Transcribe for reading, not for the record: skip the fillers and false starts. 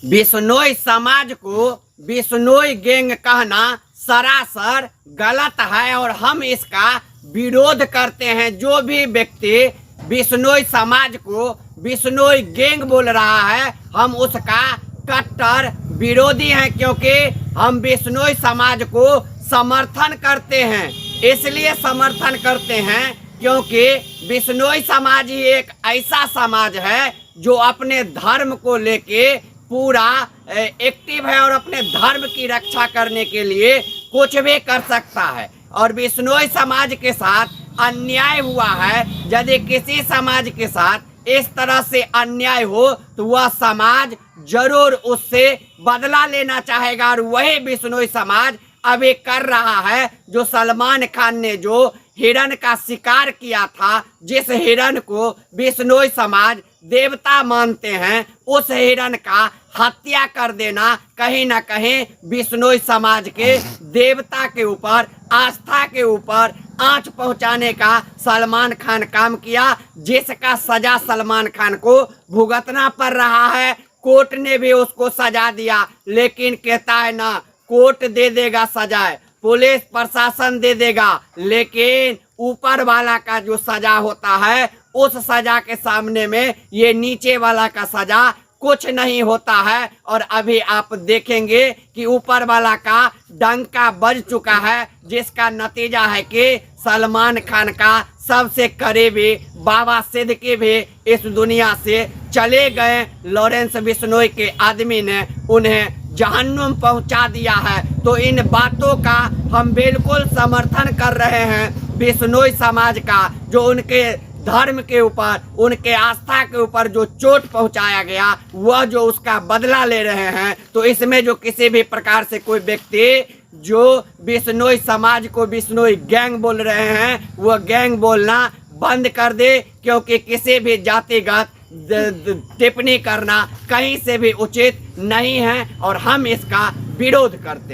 बिश्नोई समाज को बिश्नोई गैंग कहना सरासर गलत है और हम इसका विरोध करते हैं। जो भी व्यक्ति बिश्नोई समाज को बिश्नोई गैंग बोल रहा है, हम उसका कट्टर विरोधी हैं, क्योंकि हम बिश्नोई समाज को समर्थन करते हैं। इसलिए समर्थन करते हैं क्योंकि बिश्नोई समाज ही एक ऐसा समाज है जो अपने धर्म को लेके पूरा एक्टिव है और अपने धर्म की रक्षा करने के लिए कुछ भी कर सकता है। और बिश्नोई समाज के साथ अन्याय हुआ है, यदि किसी समाज के साथ इस तरह से अन्याय हो तो वह समाज जरूर उससे बदला लेना चाहेगा। और वही बिश्नोई समाज अभी कर रहा है। जो सलमान खान ने जो हिरण का शिकार किया था, जिस हिरण को बिश्नोई समाज देवता मानते हैं, उस हिरण का हत्या कर देना कहीं ना कहीं बिश्नोई समाज के देवता के ऊपर, आस्था के ऊपर आंच पहुंचाने का सलमान खान काम किया, जिसका सजा सलमान खान को भुगतना पड़ रहा है। कोर्ट ने भी उसको सजा दिया, लेकिन कहता है ना, कोर्ट दे देगा सजाए, पुलिस प्रशासन दे देगा, लेकिन ऊपर वाला का जो सजा होता है उस सजा के सामने में ये नीचे वाला का सजा कुछ नहीं होता है। और अभी आप देखेंगे कि ऊपर वाला का डंका बज चुका है, जिसका नतीजा है कि सलमान खान का सबसे करीबी बाबा सिद्दीकी भी इस दुनिया से चले गए। लॉरेंस बिश्नोई के आदमी ने उन्हें जहन्नुम पहुंचा दिया है। तो इन बातों का हम बिल्कुल समर्थन कर रहे हैं। बिश्नोई समाज का जो उनके धर्म के ऊपर, उनके आस्था के ऊपर जो चोट पहुंचाया गया, वह जो उसका बदला ले रहे हैं। तो इसमें जो किसी भी प्रकार से कोई व्यक्ति जो बिश्नोई समाज को बिश्नोई गैंग बोल रहे हैं, वह गैंग बोलना बंद कर दे, क्योंकि किसी भी जातिगत टिप्पणी करना कहीं से भी उचित नहीं है और हम इसका विरोध करते हैं।